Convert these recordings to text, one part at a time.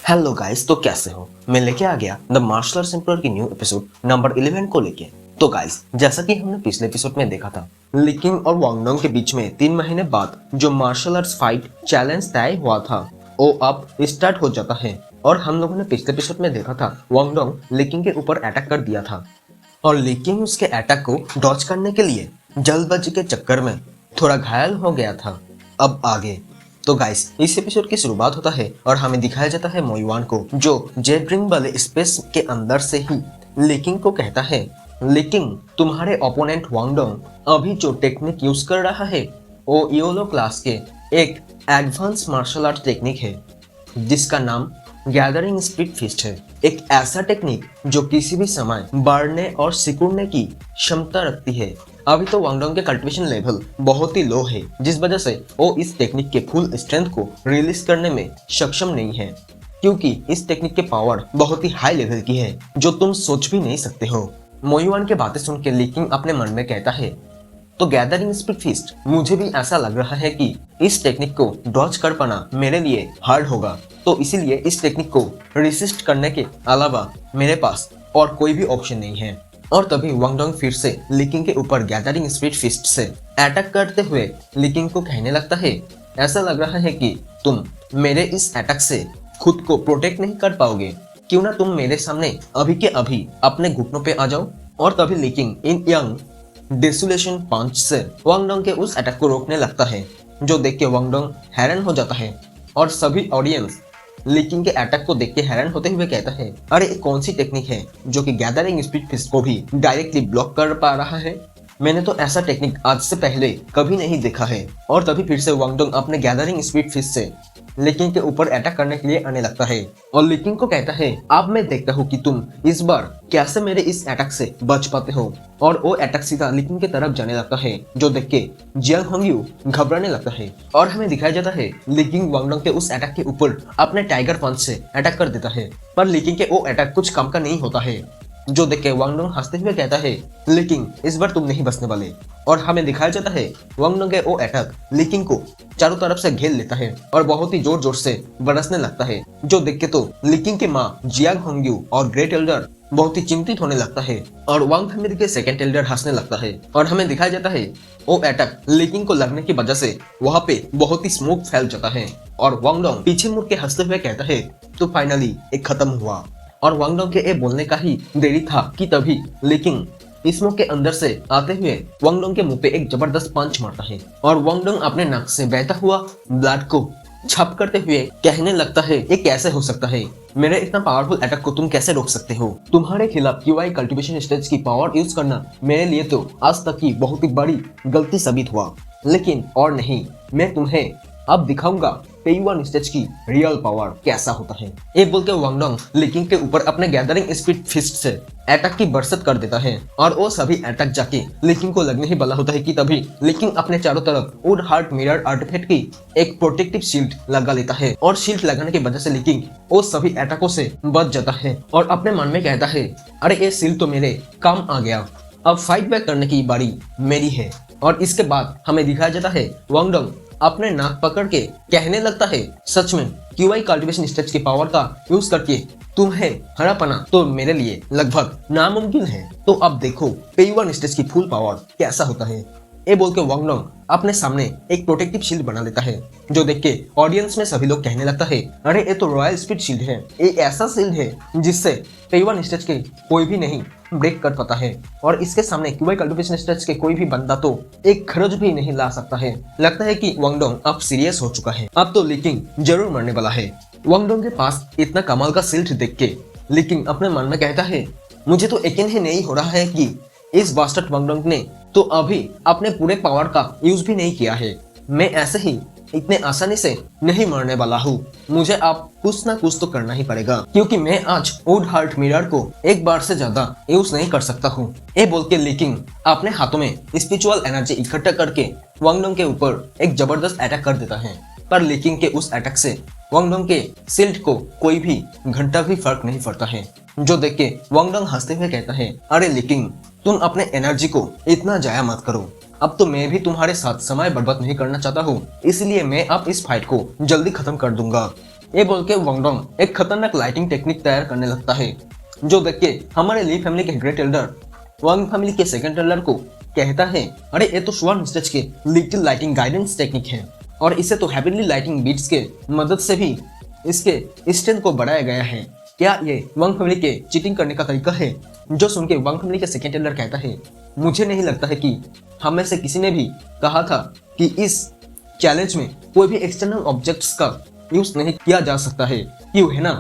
Hello guys, तो कैसे हो। मैं लेके आ गया द मार्शल आर्ट्स एम्परर की न्यू एपिसोड नंबर 11 को लेके। तो गाइस, जैसा कि हमने पिछले एपिसोड में देखा था, ली किंग और वांग डोंग के बीच में 3 महीने बाद जो मार्शल आर्ट्स फाइट चैलेंज तय हुआ था वो अब स्टार्ट हो जाता है। और हम लोगों ने पिछले एपिसोड में देखा था वांग डोंग ली किंग के ऊपर अटैक कर दिया था और ली किंग उसके अटैक को डॉज करने के लिए जल्दबाजी के चक्कर में थोड़ा घायल हो गया था। अब आगे तो गाइस, इस एपिसोड की शुरुआत होता है और हमें दिखाया जाता है मोयुआन को, जो जेट ड्रिंग वाले स्पेस के अंदर से ही ली किंग को कहता है, ली किंग, तुम्हारे ओपोनेंट वांग डोंग अभी जो टेक्निक यूज कर रहा है वो योलो क्लास के एक एडवांस मार्शल आर्ट टेक्निक है जिसका नाम गैदरिंग स्पिरिट फिस्ट है। एक ऐसा टेक्निक जो किसी भी समय बढ़ने और सिकुड़ने की क्षमता रखती है। अभी तो वांग डोंग के कल्टीवेशन लेवल बहुत ही लो है, जिस वजह से वो इस टेक्निक के फुल स्ट्रेंथ को रिलीज करने में सक्षम नहीं है, क्योंकि इस टेक्निक के पावर बहुत ही हाई लेवल की है जो तुम सोच भी नहीं सकते हो। मोयुआन के बातें सुन के ली किंग अपने मन में कहता है, तो गैदरिंग स्पिरिट फिस्ट, मुझे भी ऐसा लग रहा है कि इस टेक्निक को डॉज कर पाना मेरे लिए हार्ड होगा, तो इसीलिए इस टेक्निक को रेसिस्ट करने के अलावा मेरे पास और कोई भी ऑप्शन नहीं है। और तभी वांग डोंग फिर से ली किंग के ऊपर गैदरिंग स्पिरिट फिस्ट से अटैक करते हुए ली किंग को कहने लगता है, ऐसा लग रहा है कि तुम मेरे इस अटैक से खुद को प्रोटेक्ट नहीं कर पाओगे, क्यों ना तुम मेरे सामने अभी के अभी अपने घुटनों पे आ जाओ। और तभी ली किंग इन यंग डेसुलेशन पंच से वांग डोंग के उस अटैक को रोकने लगता है, जो देख के वांग डोंग हैरान हो जाता है और सभी ऑडियंस ली किंग के अटैक को देख के हैरान होते हुए कहता है, अरे ये कौन सी टेक्निक है जो कि गैदरिंग स्पिरिट फिस्ट को भी डायरेक्टली ब्लॉक कर पा रहा है। मैंने तो ऐसा टेक्निक आज से पहले कभी नहीं देखा है। और तभी फिर से वांग डोंग अपने गैदरिंग स्पिरिट फिस्ट से ली किंग के ऊपर अटैक करने के लिए आने लगता है और ली किंग को कहता है, अब मैं देखता हूँ कि तुम इस बार कैसे मेरे इस अटैक से बच पाते हो। और वो अटैक सीधा ली किंग की तरफ जाने लगता है, जो देख के जियांग होंगयू घबराने लगता है और हमें दिखाया जाता है ली किंग वांग डोंग के उस अटैक के ऊपर अपने टाइगर पंच से अटैक कर देता है, पर ली किंग के वो अटैक कुछ काम का नहीं होता है, जो देख के वांग डोंग हंसते हुए कहता है, ली किंग, इस बार तुम नहीं बचने वाले। और हमें दिखाया जाता है वांग डोंग के वो अटैक ली किंग को चारों तरफ से घेर लेता है और बहुत ही जोर जोर से बरसने लगता है, जो देख के तो ली किंग के माँ जियांग होंगयू और ग्रेट एल्डर बहुत ही चिंतित होने लगता है और वांग फैमिली के सेकंड एल्डर हंसने लगता है। और हमें दिखाया जाता है वो अटैक ली किंग को लगने की वजह से वहाँ पे बहुत ही स्मोक फैल जाता है और वांग डोंग पीछे मुड़ के हंसते हुए कहता है, तो फाइनली एक खत्म हुआ। और वांग डोंग के ये बोलने का ही देरी था कि तभी ली किंग स्मोक के अंदर से आते हुए वांग डोंग के मुंह पे एक जबरदस्त पंच मारता है और वांग डोंग अपने नाक से बहता हुआ ब्लड को छप करते हुए कहने लगता है, ये कैसे हो सकता है, मेरे इतना पावरफुल अटैक को तुम कैसे रोक सकते हो। तुम्हारे खिलाफ क्यूआई कल्टीवेशन स्टेज की पावर यूज करना मेरे लिए तो आज तक की बहुत ही बड़ी गलती साबित हुआ, लेकिन और नहीं, मैं तुम्हें अब दिखाऊंगा पेयुआन स्टेज की रियल पावर कैसा होता है। ये बोल के वांग डोंग ली किंग के ऊपर अपने गैदरिंग स्पिरिट फिस्ट से अटैक की बरसत कर देता है और वो सभी अटैक जाके ली किंग को लगने ही वाला होता है कि तभी ली किंग अपने चारों तरफ वुड हार्ट मिरर आर्टिफैक्ट की एक प्रोटेक्टिव शील्ड लगा लेता है और शील्ड लगाने की वजह से ली किंग वो सभी अटैकों से बच जाता है और अपने मन में कहता है, अरे ये शील्ड तो मेरे काम आ गया, अब फाइट बैक करने की बारी मेरी है। और इसके बाद हमें दिखाया जाता है वांग डोंग अपने नाक पकड़ के कहने लगता है, सच में क्यूआई कल्टीवेशन स्टेज की पावर का यूज करके तुम्हें हरा पाना तो मेरे लिए लगभग नामुमकिन है, तो अब देखो पेयुआन स्टेज की फुल पावर कैसा होता है। ये बोल के वांग डोंग अपने सामने एक प्रोटेक्टिव शील्ड बना लेता है, जो देख के ऑडियंस में सभी लोग कहने लगता है, अरे ये तो रॉयल स्पिरिट शील्ड है, ये ऐसा शील्ड है जिससे पेयुआन स्टेज के कोई भी नहीं ब्रेक कर पाता है और इसके सामने क्यूआई कल्टीवेशन स्टेज के कोई भी बंदा तो एक खरज भी नहीं ला सकता है। लगता है कि वांग डोंग अब सीरियस हो चुका है, अब तो ली किंग जरूर मरने वाला है। वांग डोंग के पास इतना कमाल का शील्ड देख के ली किंग अपने मन में कहता है, मुझे तो यकीन ही नहीं हो रहा है कि इस बास्टर्ड वांग डोंग ने तो अभी अपने पूरे पावर का यूज भी नहीं किया है, मैं ऐसे ही इतने आसानी से नहीं मरने वाला हूँ, मुझे अब कुछ ना कुछ तो करना ही पड़ेगा, क्योंकि मैं आज वुड हार्ट मिरर को एक बार से ज्यादा यूज नहीं कर सकता हूँ। ये बोल के ली किंग अपने हाथों में स्पिरिचुअल एनर्जी इकट्ठा करके वांग डोंग के ऊपर एक जबरदस्त अटैक कर देता है, पर ली किंग के उस अटैक से वांग डोंग के शील्ड को कोई भी घंटा भी फर्क नहीं पड़ता है, जो देख के वांग डोंग हंसते हुए कहता है, अरे ली किंग, तुम अपने एनर्जी को इतना जाया मत करो, अब तो मैं भी तुम्हारे साथ समय बर्बाद नहीं करना चाहता हूँ, इसलिए मैं अब इस फाइट को जल्दी खत्म कर दूंगा। ये बोल के वांगडोंग एक खतरनाक लाइटिंग टेक्निक तैयार करने लगता है, जो देख के हमारे ली फैमिली के ग्रेट एल्डर वांग फैमिली के सेकंड एल्डर को कहता है, अरे ये तो स्वान स्टेज के लिटिल लाइटिंग गाइडेंस टेक्निक है और इसे तो हेवनली लाइटिंग बीट्स के मदद से भी इसके स्ट्रेंथ को बढ़ाया गया है। क्या ये वांग फैमिली के चीटिंग करने का तरीका है? जो सुन के वांग फैमिली के सेकंड एल्डर कहता है, मुझे नहीं लगता है कि हम में से किसी ने भी कहा था कि इस चैलेंज में कोई भी एक्सटर्नल ऑब्जेक्ट्स का यूज नहीं किया जा सकता है, क्यों है ना?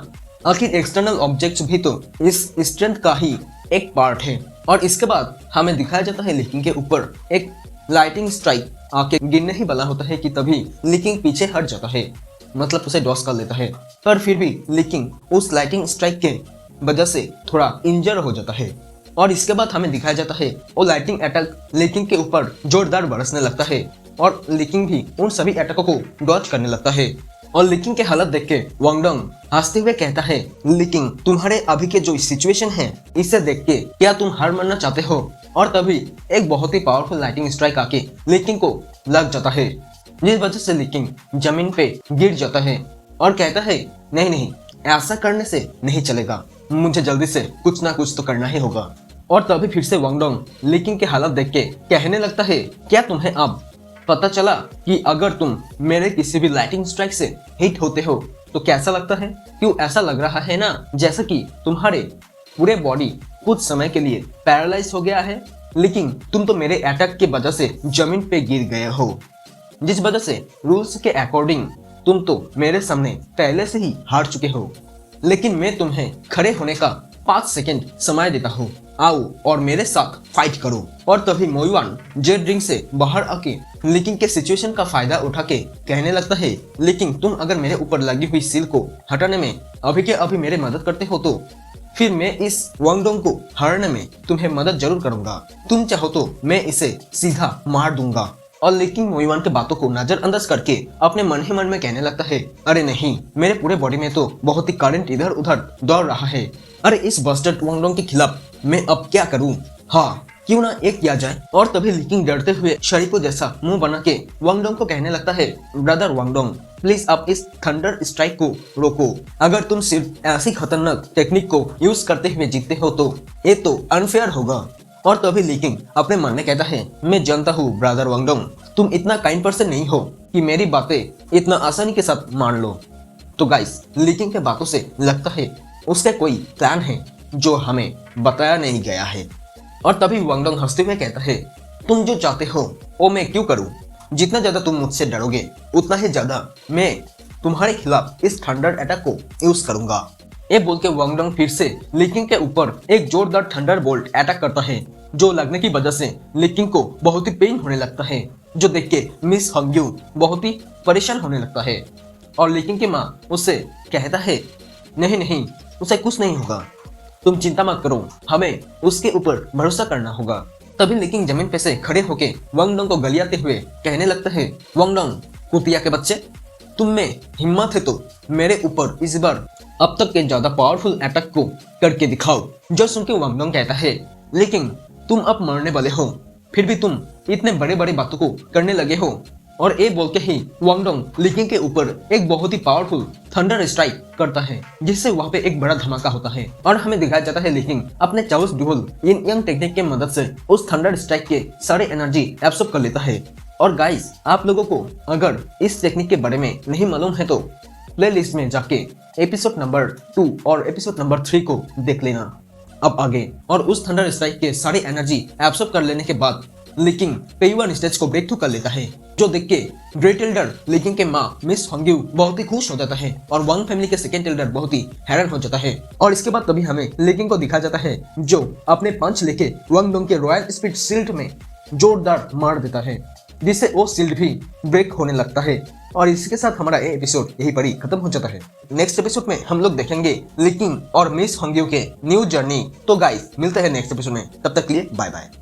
आखिर एक्सटर्नल ऑब्जेक्ट्स भी तो इस स्ट्रेंथ का ही एक पार्ट है। और इसके बाद हमें दिखाया जाता है लिकिंग के ऊपर एक लाइटिंग स्ट्राइक आके गिरने ही वाला होता है कि तभी लिकिंग पीछे हट जाता है, मतलब उसे डॉस कर लेता है। पर फिर भी लिकिंग उस लाइटिंग स्ट्राइक के वजह से थोड़ा इंजर हो जाता है। और इसके बाद हमें दिखाया जाता है वो लाइटिंग अटैक लिकिंग के ऊपर जोरदार बरसने लगता है और लिकिंग भी उन सभी अटैकों को डॉज करने लगता है। और लिकिंग के हालत देख के वांगडोंग हंसते हुए कहता है, लिकिंग तुम्हारे अभी के जो सिचुएशन है इसे देख के क्या तुम हार मानना चाहते हो? और तभी एक बहुत ही पावरफुल लाइटिंग स्ट्राइक आके लिकिंग को लग जाता है, जिस वजह से लिकिंग जमीन पे गिर जाता है और कहता है, नहीं नहीं, ऐसा करने से नहीं चलेगा, मुझे जल्दी से कुछ ना कुछ तो करना ही होगा। और तभी फिर से वांगडोंग लिकिंग के हालत देख के कहने लगता है, क्या तुम्हें अब पता चला कि अगर तुम मेरे किसी भी लाइटिंग स्ट्राइक से हिट होते हो तो कैसा लगता है? क्यों ऐसा लग रहा है ना जैसा कि तुम्हारे पूरे बॉडी कुछ समय के लिए पैरालाइज हो गया है, लेकिन तुम तो मेरे अटैक के वजह से जमीन पे गिर गए हो, जिस वजह से रूल्स के अकॉर्डिंग तुम तो मेरे सामने पहले से ही हार चुके हो। लेकिन मैं तुम्हें खड़े होने का 5 सेकंड समय देता हूँ, आओ और मेरे साथ फाइट करो। और तभी मोयुआन जेट ड्रिंक से बाहर आके लिकिंग के सिचुएशन का फायदा उठा के कहने लगता है, लेकिन तुम अगर मेरे ऊपर लगी हुई सील को हटाने में अभी के अभी मेरे मदद करते हो तो फिर मैं इस वांगडोंग को हराने में तुम्हें मदद जरूर करूंगा। तुम चाहो तो मैं इसे सीधा मार दूंगा। और लिकिंग मोयुआन के बातों को नजरअंदाज करके अपने मन ही मन में कहने लगता है, अरे नहीं, मेरे पूरे बॉडी में तो बहुत ही करंट इधर उधर दौड़ रहा है। अरे इस बस्टर्ड वांगडोंग के खिलाफ मैं अब क्या करूं? हाँ, क्यों ना एक किया जाए। और तभी लिकिंग डरते हुए शरीको जैसा मुंह बना के वांगडोंग को कहने लगता है, ब्रदर वांगडोंग, प्लीज आप इस थंडर स्ट्राइक को रोको। अगर तुम सिर्फ ऐसी खतरनाक टेक्निक को यूज करते हुए जीतते हो तो ये तो अनफेयर होगा। और तभी लिकिंग अपने मन में कहता है, मैं जानता हूँ ब्रदर वांगडोंग, तुम इतना काइंड पर्सन नहीं हो कि मेरी बातें इतना आसानी के साथ मान लो। तो गाइस, लिकिंग के बातों से लगता है उसका कोई प्लान है जो हमें बताया नहीं गया है। और तभी वांगडोंग हंसते हुए कहता है, तुम जो चाहते हो वो मैं क्यों करूं? जितना ज्यादा तुम मुझसे डरोगे उतना ही ज्यादा मैं तुम्हारे खिलाफ इस थंडर अटैक को यूज करूंगा। ये बोल के वांगडोंग फिर से लिकिंग के ऊपर एक जोरदार थंडर बोल्ट अटैक करता है, जो लगने की वजह से लिकिंग को बहुत ही पेन होने लगता है, जो देख के मिस हंग्यू बहुत ही परेशान होने लगता है। और लिकिंग की माँ उससे कहता है, नहीं नहीं, उसे कुछ नहीं होगा, तुम चिंता मत करो, हमें उसके ऊपर भरोसा करना होगा। तभी लिकिंग जमीन पे से खड़े होके वांगडोंग को गलियाते हुए कहने लगता है, वांगडोंग, कुतिया के बच्चे, तुम में हिम्मत है तो मेरे ऊपर इस बार अब तक के ज्यादा पावरफुल अटैक को करके दिखाओ। जो सुन के वांगडोंग कहता है, लेकिन तुम अब मरने वाले हो, फिर भी तुम इतने बड़े बड़े बातों को करने लगे हो। और ये बोल के ही वांगडोंग लिकिंग के ऊपर एक बहुत ही पावरफुल थंडर स्ट्राइक करता है, जिससे वहाँ पे एक बड़ा धमाका होता है। और हमें दिखाया जाता है लिकिंग अपने चाउस ड्यूल इन यंग टेक्निक के मदद से उस थंडर स्ट्राइक के सारे एनर्जी एब्सॉर्ब कर लेता है। और गाइस, आप लोगों को अगर इस टेक्निक के बारे में नहीं मालूम है तो प्लेलिस्ट में जाके एपिसोड नंबर 2 और एपिसोड नंबर 3 को देख लेना अब आगे। और उस थंडर स्ट्राइक के सारी एनर्जी एब्सॉर्ब कर लेने के बाद लिकिंग पेयुआन स्टेज को ब्रेक थ्रू कर लेता है, जो देख के ग्रेट एल्डर लिकिंग के माँ मिस हंग्यू बहुत ही खुश हो जाता है और वांग फैमिली के सेकंड एल्डर बहुत ही हैरान हो जाता है। और इसके बाद तभी हमें लिकिंग को दिखाया जाता है, जो अपने पंच लेके वांगडोंग के रॉयल स्पीड शील्ड में जोरदार मार देता है, जिससे वो शील्ड भी ब्रेक होने लगता है। और इसके साथ हमारा ये एपिसोड यही पर ही खत्म हो जाता है। नेक्स्ट एपिसोड में हम लोग देखेंगे लिकिंग और मिस हंग्यू के न्यू जर्नी। तो गाइस, मिलते हैं नेक्स्ट एपिसोड में, तब तक के लिए बाय बाय।